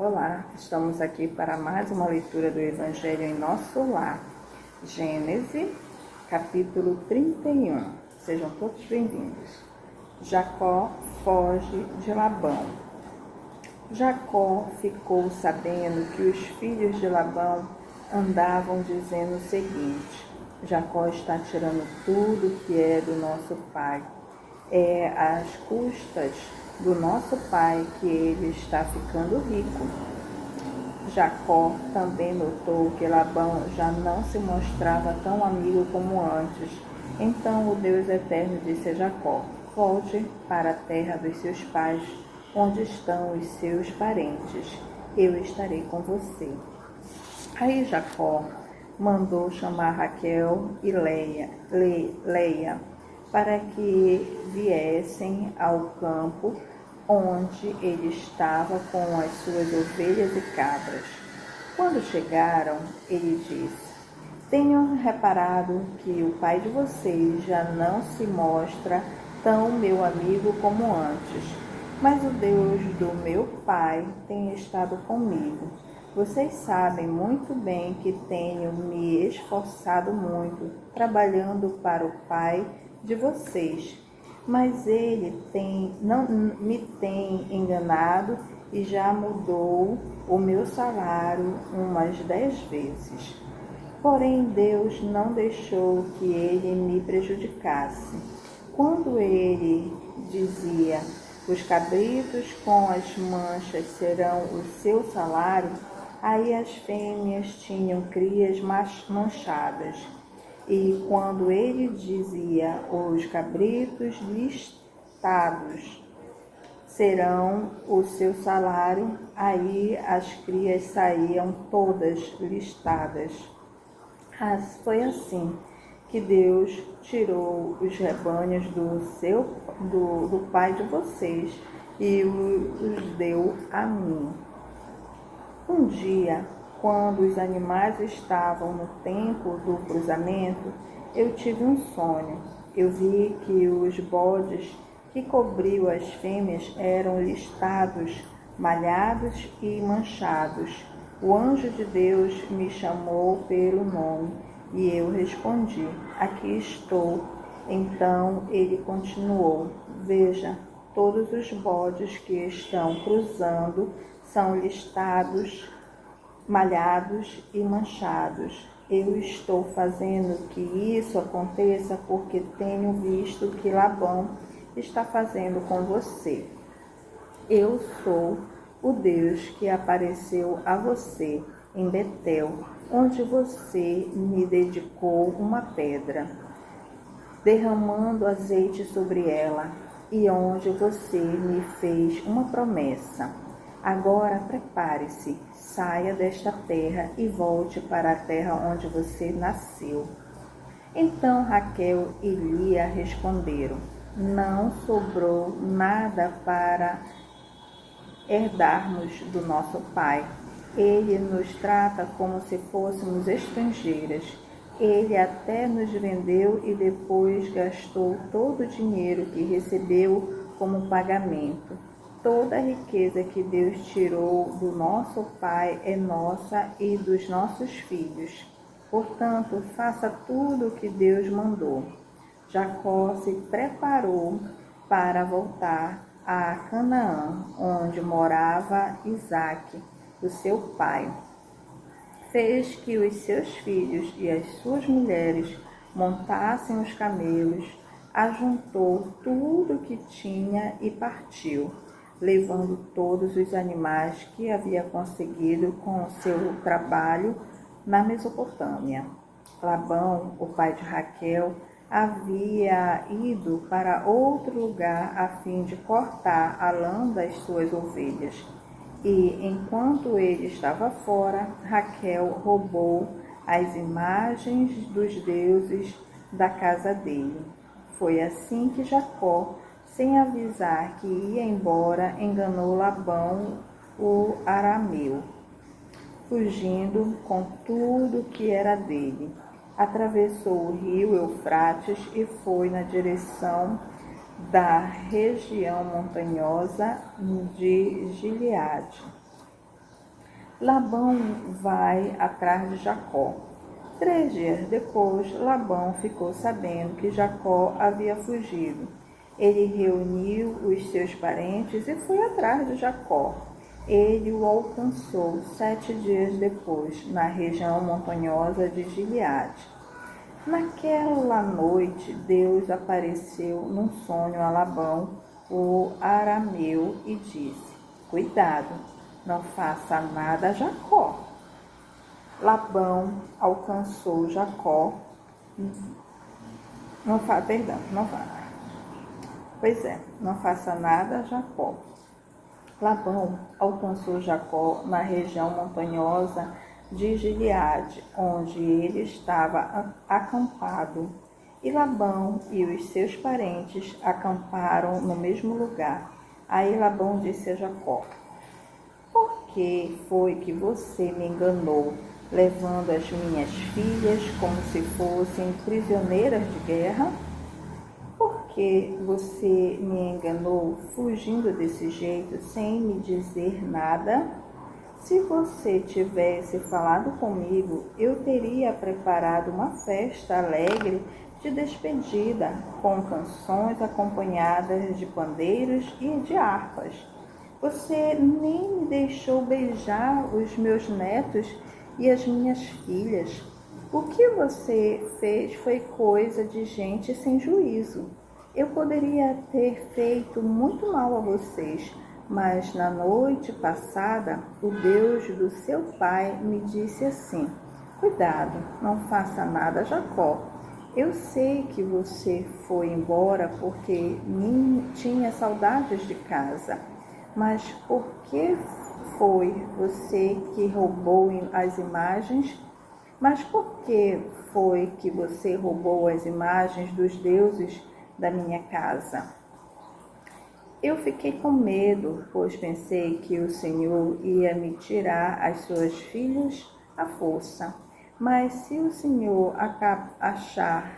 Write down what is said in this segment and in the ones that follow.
Olá, estamos aqui para mais uma leitura do Evangelho em nosso lar. Gênesis, capítulo 31. Sejam todos bem-vindos. Jacó foge de Labão. Jacó ficou sabendo que os filhos de Labão andavam dizendo o seguinte: Jacó está tirando tudo que é do nosso pai. É às custas do nosso pai que ele está ficando rico. Jacó também notou que Labão já não se mostrava tão amigo como antes. Então o Deus Eterno disse a Jacó: volte para a terra dos seus pais, onde estão os seus parentes. Eu estarei com você. Aí Jacó mandou chamar Raquel e Leia para que viessem ao campo onde ele estava com as suas ovelhas e cabras. Quando chegaram, ele disse: tenho reparado que o pai de vocês já não se mostra tão meu amigo como antes, mas o Deus do meu pai tem estado comigo. Vocês sabem muito bem que tenho me esforçado muito, trabalhando para o pai de vocês, mas ele não me tem enganado e já mudou o meu salário umas 10 vezes. Porém, Deus não deixou que ele me prejudicasse. Quando ele dizia: os cabritos com as manchas serão o seu salário, aí as fêmeas tinham crias manchadas. E quando ele dizia: os cabritos listados serão o seu salário, aí as crias saíam todas listadas. Foi assim que Deus tirou os rebanhos do pai de vocês e os deu a mim. Um dia, quando os animais estavam no tempo do cruzamento, eu tive um sonho. Eu vi que os bodes que cobriam as fêmeas eram listados, malhados e manchados. O anjo de Deus me chamou pelo nome e eu respondi: aqui estou. Então ele continuou: veja, todos os bodes que estão cruzando são listados, malhados e manchados. Eu estou fazendo que isso aconteça porque tenho visto que Labão está fazendo com você. Eu sou o Deus que apareceu a você em Betel, onde você me dedicou uma pedra, derramando azeite sobre ela, e onde você me fez uma promessa. Agora prepare-se, saia desta terra e volte para a terra onde você nasceu. Então Raquel e Lia responderam: não sobrou nada para herdarmos do nosso pai. Ele nos trata como se fôssemos estrangeiras. Ele até nos vendeu e depois gastou todo o dinheiro que recebeu como pagamento. Toda a riqueza que Deus tirou do nosso pai é nossa e dos nossos filhos. Portanto, faça tudo o que Deus mandou. Jacó se preparou para voltar a Canaã, onde morava Isaque, o seu pai. Fez que os seus filhos e as suas mulheres montassem os camelos, ajuntou tudo o que tinha e partiu, levando todos os animais que havia conseguido com o seu trabalho na Mesopotâmia. Labão, o pai de Raquel, havia ido para outro lugar a fim de cortar a lã das suas ovelhas. E, enquanto ele estava fora, Raquel roubou as imagens dos deuses da casa dele. Foi assim que Jacó, sem avisar que ia embora, enganou Labão, o arameu, fugindo com tudo que era dele. Atravessou o rio Eufrates e foi na direção da região montanhosa de Gileade. Labão vai atrás de Jacó. 3 dias depois, Labão ficou sabendo que Jacó havia fugido. Ele reuniu os seus parentes e foi atrás de Jacó. Ele o alcançou 7 dias depois, na região montanhosa de Gileade. Naquela noite, Deus apareceu num sonho a Labão, o arameu, e disse: Cuidado, não faça nada a Jacó. Labão alcançou Jacó. Não faça nada a Jacó. Labão alcançou Jacó na região montanhosa de Gileade, onde ele estava acampado. E Labão e os seus parentes acamparam no mesmo lugar. Aí Labão disse a Jacó: Por que foi que você me enganou, levando as minhas filhas como se fossem prisioneiras de guerra? Por que você me enganou fugindo desse jeito sem me dizer nada? Se você tivesse falado comigo, eu teria preparado uma festa alegre de despedida, com canções acompanhadas de pandeiros e de harpas. Você nem me deixou beijar os meus netos e as minhas filhas. O que você fez foi coisa de gente sem juízo. Eu poderia ter feito muito mal a vocês, mas na noite passada, o Deus do seu pai me disse assim: Cuidado, não faça nada a Jacó. Eu sei que você foi embora porque tinha saudades de casa, mas por que foi você que roubou as imagens? Mas por que foi que você roubou as imagens dos deuses da minha casa? Eu fiquei com medo, pois pensei que o Senhor ia me tirar as suas filhas à força. Mas se o Senhor achar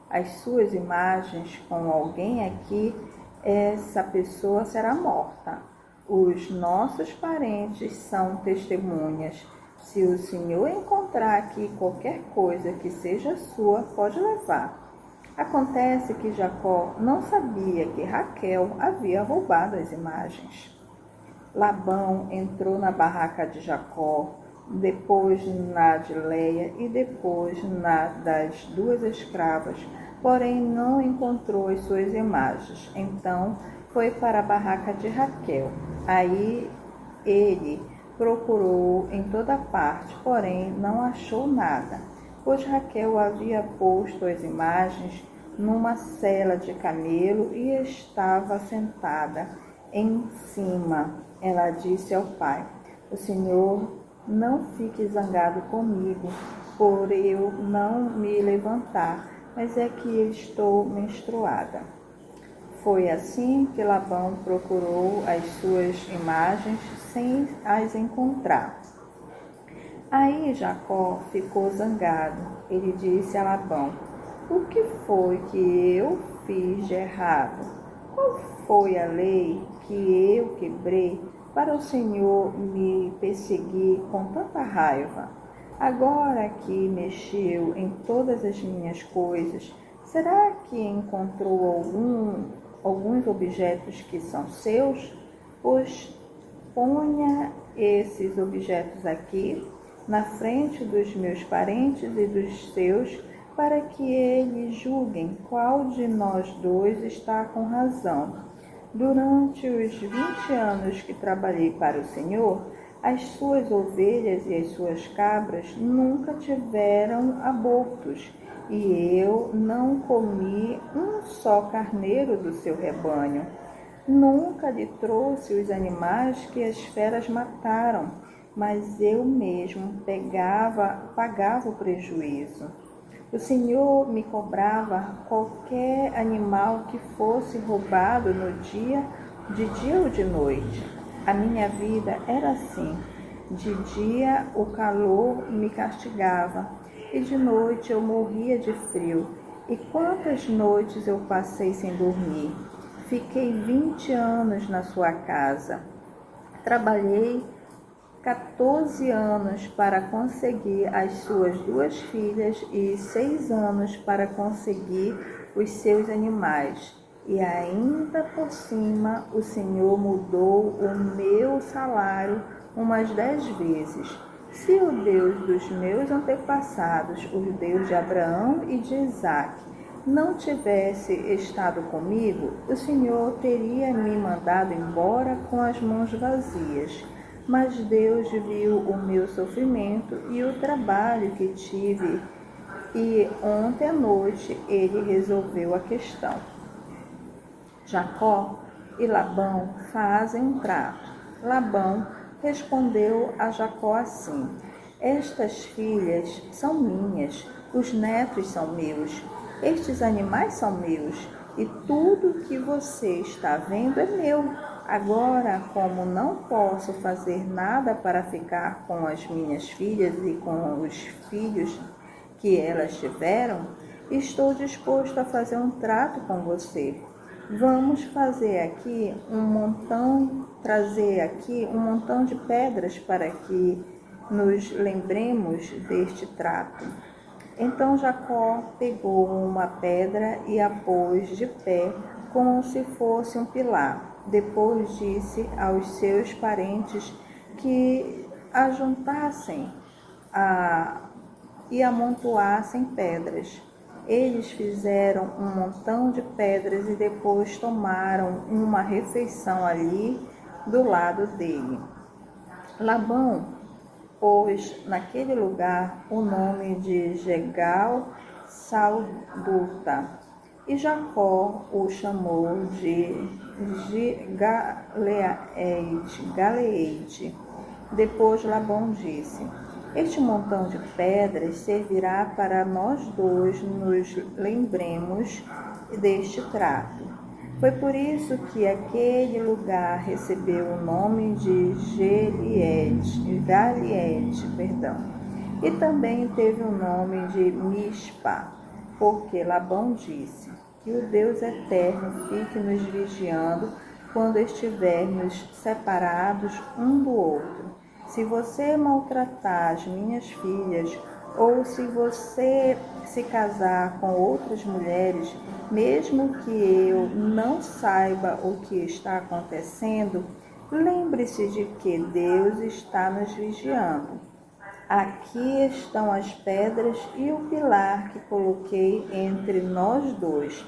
as suas imagens com alguém aqui, essa pessoa será morta. Os nossos parentes são testemunhas. Se o Senhor encontrar aqui qualquer coisa que seja sua, pode levar. Acontece que Jacó não sabia que Raquel havia roubado as imagens. Labão entrou na barraca de Jacó, depois na de Leia e depois na das 2 escravas, porém não encontrou as suas imagens. Então foi para a barraca de Raquel. Aí ele procurou em toda parte, porém não achou nada, pois Raquel havia posto as imagens numa sela de camelo e estava sentada em cima. Ela disse ao pai: O Senhor não fique zangado comigo por eu não me levantar, mas é que estou menstruada. Foi assim que Labão procurou as suas imagens sem as encontrar. Aí Jacó ficou zangado. Ele disse a Labão: O que foi que eu fiz de errado? Qual foi a lei que eu quebrei para o Senhor me perseguir com tanta raiva? Agora que mexeu em todas as minhas coisas, será que encontrou alguns objetos que são seus? Pois ponha esses objetos aqui, na frente dos meus parentes e dos seus, para que eles julguem qual de nós dois está com razão. Durante os 20 anos que trabalhei para o Senhor, as suas ovelhas e as suas cabras nunca tiveram abortos, e eu não comi um só carneiro do seu rebanho. Nunca lhe trouxe os animais que as feras mataram, mas eu mesmo pagava o prejuízo. O Senhor me cobrava qualquer animal que fosse roubado de dia ou de noite. A minha vida era assim. De dia o calor me castigava e de noite eu morria de frio. E quantas noites eu passei sem dormir? Fiquei 20 anos na sua casa. Trabalhei 14 anos para conseguir as suas 2 filhas e 6 anos para conseguir os seus animais. E ainda por cima o Senhor mudou o meu salário umas 10 vezes. Se o Deus dos meus antepassados, o Deus de Abraão e de Isaque, não tivesse estado comigo, o Senhor teria me mandado embora com as mãos vazias. Mas Deus viu o meu sofrimento e o trabalho que tive, e ontem à noite ele resolveu a questão. Jacó e Labão fazem um trato. Labão respondeu a Jacó assim: estas filhas são minhas, os netos são meus, estes animais são meus, e tudo que você está vendo é meu. Agora, como não posso fazer nada para ficar com as minhas filhas e com os filhos que elas tiveram, estou disposto a fazer um trato com você. Vamos fazer aqui trazer aqui um montão de pedras para que nos lembremos deste trato. Então Jacó pegou uma pedra e a pôs de pé como se fosse um pilar. Depois disse aos seus parentes que ajuntassem e amontoassem pedras. Eles fizeram um montão de pedras e depois tomaram uma refeição ali do lado dele. Labão pôs naquele lugar o nome de Jegal-Salduta, e Jacó o chamou de Galeede. Depois Labão disse: este montão de pedras servirá para nós dois nos lembremos deste trato. Foi por isso que aquele lugar recebeu o nome de Galeede, e também teve o nome de Mispa, porque Labão disse: que o Deus eterno fique nos vigiando quando estivermos separados um do outro. Se você maltratar as minhas filhas, ou se você se casar com outras mulheres, mesmo que eu não saiba o que está acontecendo, lembre-se de que Deus está nos vigiando. Aqui estão as pedras e o pilar que coloquei entre nós dois.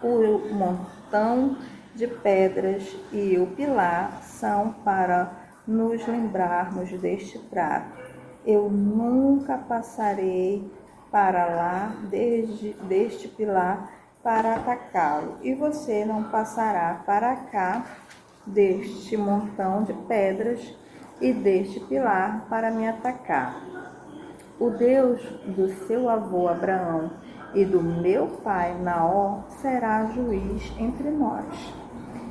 O montão de pedras e o pilar são para nos lembrarmos deste trato. Eu nunca passarei para lá deste pilar para atacá-lo, e você não passará para cá deste montão de pedras e deste pilar para me atacar. O Deus do seu avô Abraão e do meu pai Naó será juiz entre nós.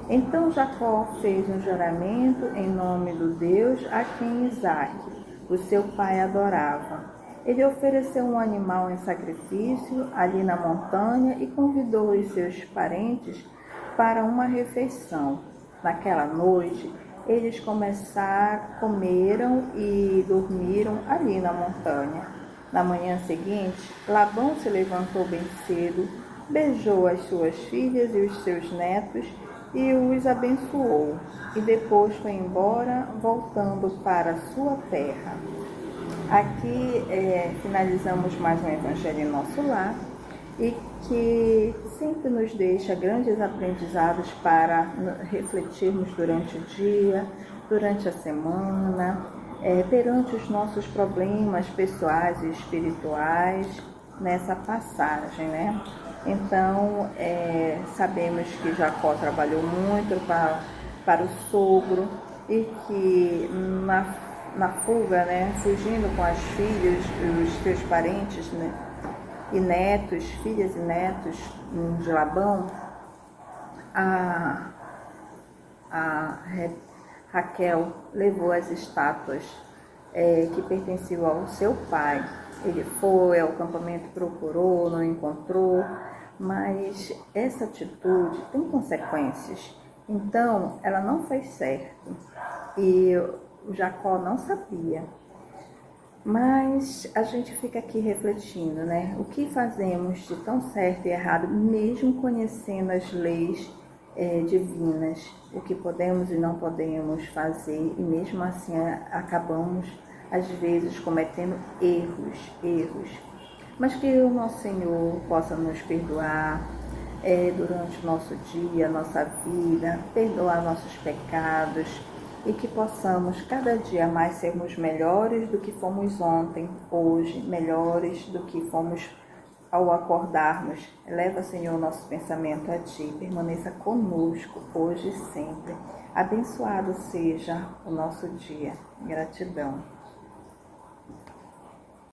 Então Jacó fez um juramento em nome do Deus a quem Isaque, o seu pai, adorava. Ele ofereceu um animal em sacrifício ali na montanha e convidou os seus parentes para uma refeição. Naquela noite, eles comeram e dormiram ali na montanha. Na manhã seguinte, Labão se levantou bem cedo, beijou as suas filhas e os seus netos e os abençoou, e depois foi embora, voltando para sua terra. Aqui finalizamos mais um Evangelho em Nosso Lar, e que sempre nos deixa grandes aprendizados para refletirmos durante o dia, durante a semana, perante os nossos problemas pessoais e espirituais nessa passagem, né? Então, sabemos que Jacó trabalhou muito para o sogro, e que na fuga, né, fugindo com as filhas, os seus parentes, né, e netos, filhas e netos de Labão, a Raquel levou as estátuas que pertenciam ao seu pai. Ele foi ao acampamento, procurou, não encontrou, mas essa atitude tem consequências. Então, ela não fez certo. E o Jacó não sabia. Mas a gente fica aqui refletindo, né? O que fazemos de tão certo e errado, mesmo conhecendo as leis divinas, o que podemos e não podemos fazer, e mesmo assim acabamos, às vezes, cometendo erros. Mas que o nosso Senhor possa nos perdoar durante o nosso dia, nossa vida, perdoar nossos pecados, e que possamos cada dia mais sermos melhores do que fomos ontem, hoje, melhores do que fomos ao acordarmos. Eleva, Senhor, o nosso pensamento a Ti, permaneça conosco hoje e sempre. Abençoado seja o nosso dia. Gratidão.